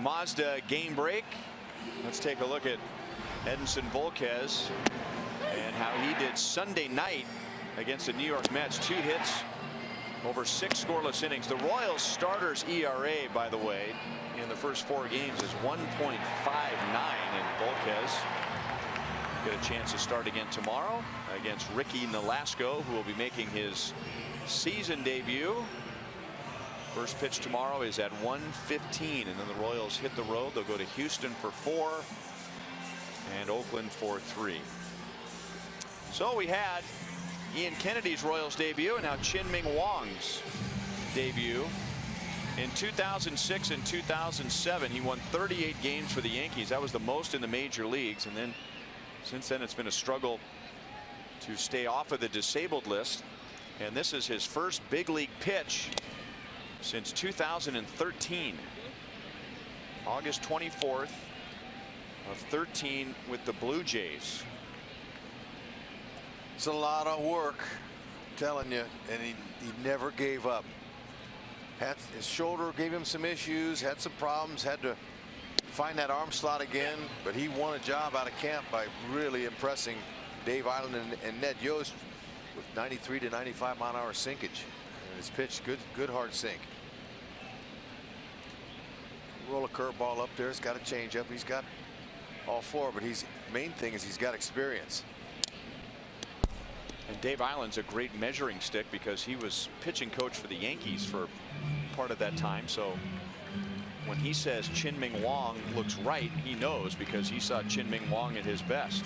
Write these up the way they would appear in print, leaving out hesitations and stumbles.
Mazda game break. Let's take a look at Edinson Volquez and how he did Sunday night against the New York Mets. 2 hits over 6 scoreless innings. The Royals starters ERA, by the way, in the first 4 games is 1.59, and Volquez get a chance to start again tomorrow against Ricky Nolasco, who will be making his season debut. First pitch tomorrow is at 1:15, and then the Royals hit the road. They'll go to Houston for 4 and Oakland for 3. So we had Ian Kennedy's Royals debut, and now Chien-Ming Wang's debut. In 2006 and 2007, he won 38 games for the Yankees. That was the most in the major leagues, and then since then it's been a struggle to stay off of the disabled list. And this is his first big league pitch since 2013. August 24th of 13 with the Blue Jays. It's a lot of work, I'm telling you, and he never gave up. His shoulder gave him some issues, had some problems, had to find that arm slot again, but he won a job out of camp by really impressing Dave Eiland and Ned Yost with 93 to 95 mile-an-hour sinkage. And his pitch, good hard sink. Roll a curveball up there. He's got a changeup. He's got all 4, but main thing is he's got experience. And Dave Eiland's a great measuring stick because he was pitching coach for the Yankees for part of that time. So when he says Chien-Ming Wang looks right, he knows, because he saw Chien-Ming Wang at his best.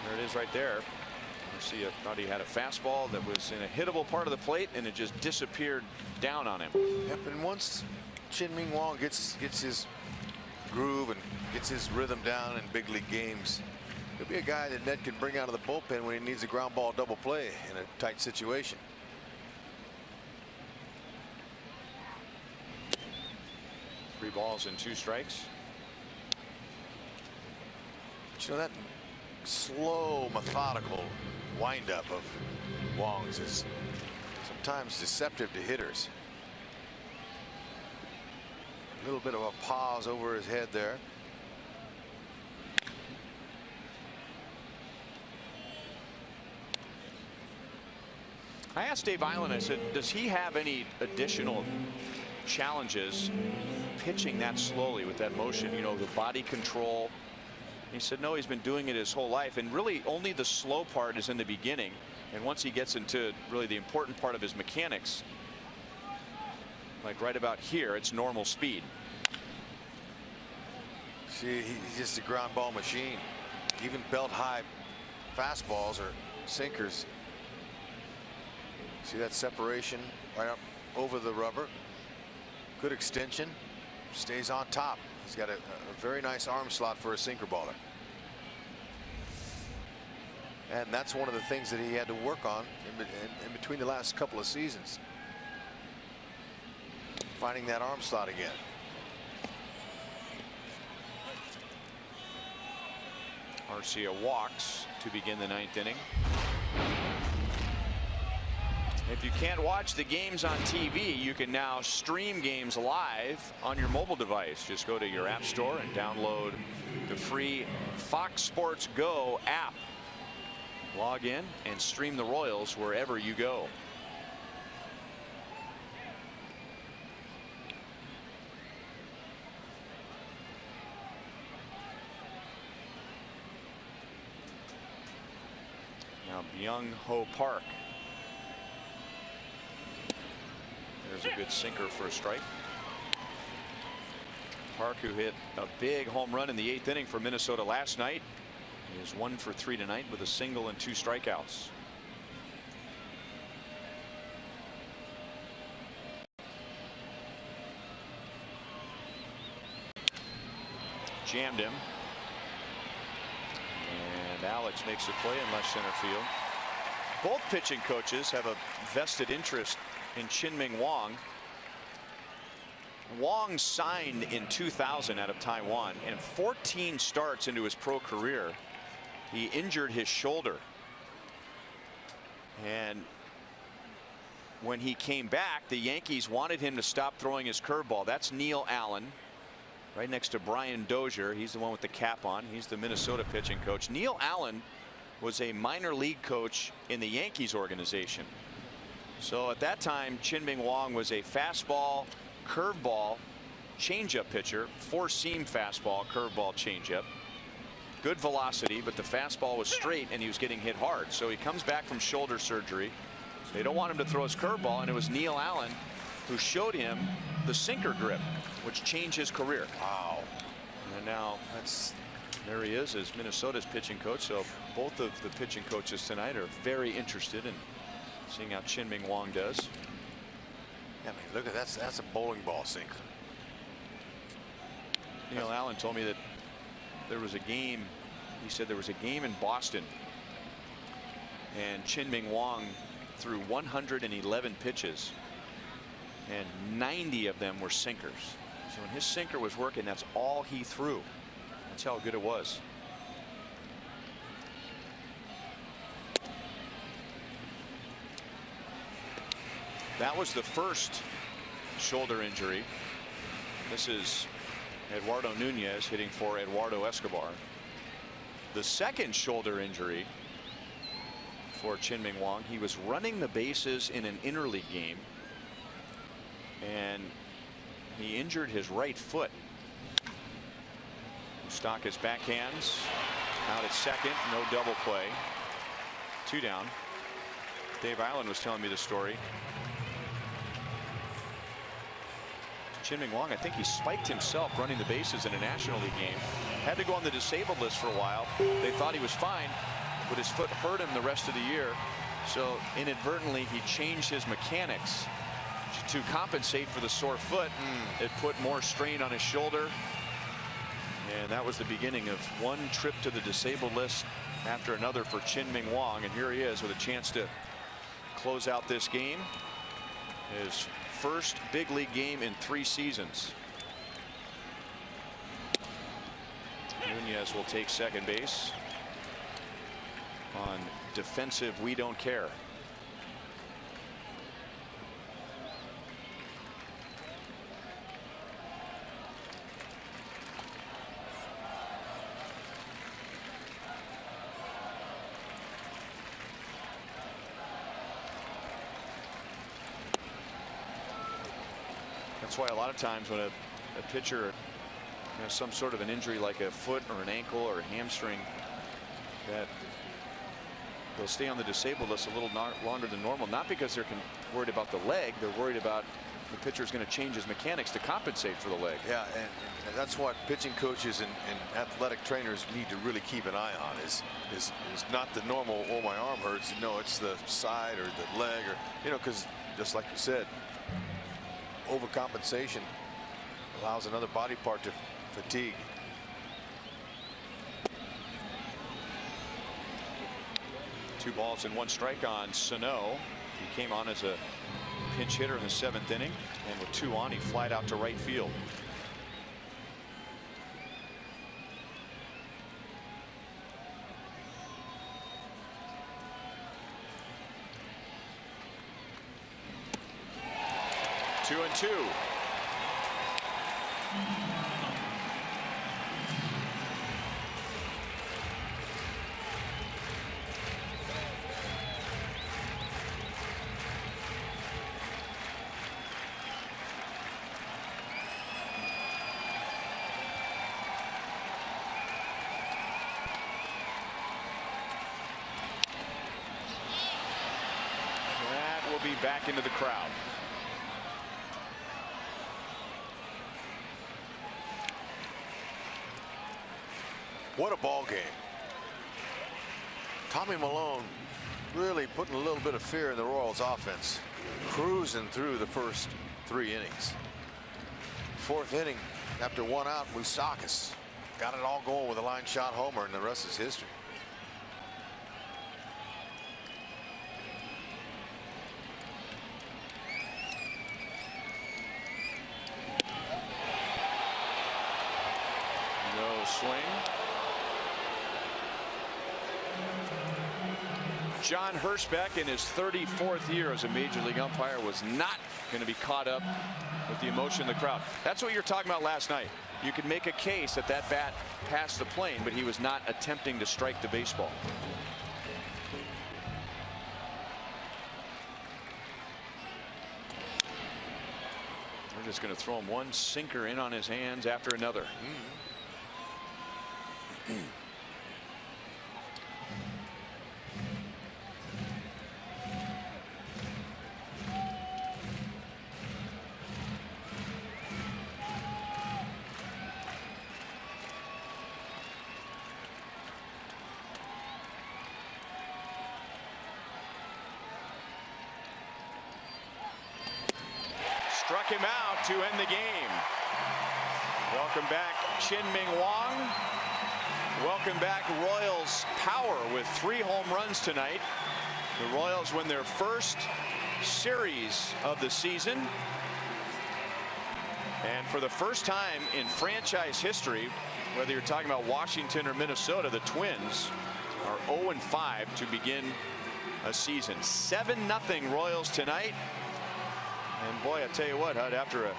There it is right there. Garcia thought he had a fastball that was in a hittable part of the plate, and it just disappeared down on him. Yep, and once Chien-Ming Wang gets his groove and gets his rhythm down in big league games, he'll be a guy that Ned can bring out of the bullpen when he needs a ground ball double play in a tight situation. Three balls and 2 strikes. But you know, that slow, methodical windup of Wang's is sometimes deceptive to hitters. A little bit of a pause over his head there. I asked Dave Eiland, I said, does he have any additional challenges pitching that slowly with that motion, you know, the body control? He said no, he's been doing it his whole life, and really only the slow part is in the beginning, and once he gets into really the important part of his mechanics, like right about here, it's normal speed. See, he's just a ground ball machine. Even belt high fastballs or sinkers. See that separation right up over the rubber. Good extension. Stays on top. He's got a very nice arm slot for a sinker baller. And that's one of the things that he had to work on in between the last couple of seasons. Finding that arm slot again. Garcia walks to begin the 9th inning. If you can't watch the games on TV, you can now stream games live on your mobile device. Just go to your app store and download the free Fox Sports Go app. Log in and stream the Royals wherever you go. Now Byung-Ho Park. There's a good sinker for a strike. Park, who hit a big home run in the 8th inning for Minnesota last night, is 1 for 3 tonight with a single and 2 strikeouts. Jammed him. And Alex makes a play in left center field. Both pitching coaches have a vested interest in Chien-Ming Wang. Wang signed in 2000 out of Taiwan, and 14 starts into his pro career He injured his shoulder, and when he came back, the Yankees wanted him to stop throwing his curveball. That's Neil Allen, right next to Brian Dozier. He's the one with the cap on. He's the Minnesota pitching coach. Neil Allen was a minor league coach in the Yankees organization. So at that time, Chien-Ming Wang was a fastball, curveball, changeup pitcher, four-seam fastball, curveball, changeup. Good velocity, but the fastball was straight and he was getting hit hard. So he comes back from shoulder surgery. They don't want him to throw his curveball, and it was Neil Allen who showed him the sinker grip, which changed his career. Wow. And now there he is as Minnesota's pitching coach. So both of the pitching coaches tonight are very interested in seeing how Chien-Ming Wang does. I mean, look at that's a bowling ball sinker. Neil Allen told me that there was a game. He said there was a game in Boston, and Chien-Ming Wang threw 111 pitches, and 90 of them were sinkers. So when his sinker was working, that's all he threw. That's how good it was. That was the first shoulder injury. This is Eduardo Nunez hitting for Eduardo Escobar. The second shoulder injury for Chien-Ming Wang. He was running the bases in an interleague game, and he injured his right foot. Moustakas backhands out at second, no double play, 2 down. Dave Island was telling me the story. Chien-Ming Wang, I think he spiked himself running the bases in a National League game. Had to go on the disabled list for a while. They thought he was fine, but his foot hurt him the rest of the year. So inadvertently, he changed his mechanics to compensate for the sore foot. It put more strain on his shoulder. And that was the beginning of one trip to the disabled list after another for Chien-Ming Wang. And here he is with a chance to close out this game. His first big league game in 3 seasons. Nunez will take second base on defensive we don't care. That's why a lot of times when a pitcher has some sort of an injury like a foot or an ankle or a hamstring, that they'll stay on the disabled list a little longer than normal, not because they're worried about the leg. They're worried about the pitcher's going to change his mechanics to compensate for the leg. Yeah, and that's what pitching coaches and athletic trainers need to really keep an eye on is not the normal, oh, my arm hurts. No, it's the side or the leg, or, you know, because just like you said, overcompensation allows another body part to fatigue. Two balls and 1 strike on Sano. He came on as a pinch hitter in the 7th inning, and with 2 on, he flied out to right field. Two and two. That will be back into the crowd. What a ball game. Tommy Milone really putting a little bit of fear in the Royals offense, cruising through the first 3 innings. 4th inning, after 1 out, Moustakas got it all going with a line shot homer, and the rest is history. No swing. John Hirschbeck, in his 34th year as a major league umpire, was not going to be caught up with the emotion of the crowd. That's what you're talking about last night. You could make a case that that bat passed the plane, but he was not attempting to strike the baseball. We're just going to throw him one sinker in on his hands after another. Struck him out to end the game. Welcome back, Chien-Ming Wang. Welcome back, Royals power with 3 home runs tonight. The Royals win their first series of the season. And for the first time in franchise history, whether you're talking about Washington or Minnesota, the Twins are 0-5 to begin a season. 7-0 Royals tonight. And boy, I tell you what, Hud, after a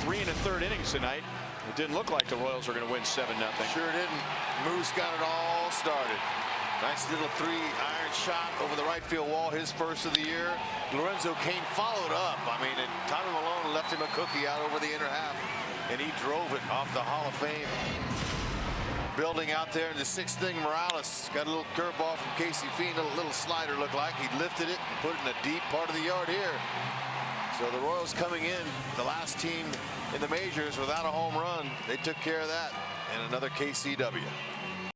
3 1/3 innings tonight, it didn't look like the Royals were going to win 7-0. Sure didn't. Moose got it all started. Nice little 3-iron shot over the right field wall, his first of the year. Lorenzo Cain followed up. I mean, and Tommy Malone left him a cookie out over the inner half, and he drove it off the Hall of Fame building out there in the 6th inning. Morales got a little curveball from Casey Fiend, a little slider looked like. He lifted it and put it in the deep part of the yard here. So the Royals coming in, the last team in the majors without a home run. They took care of that, and another KCW.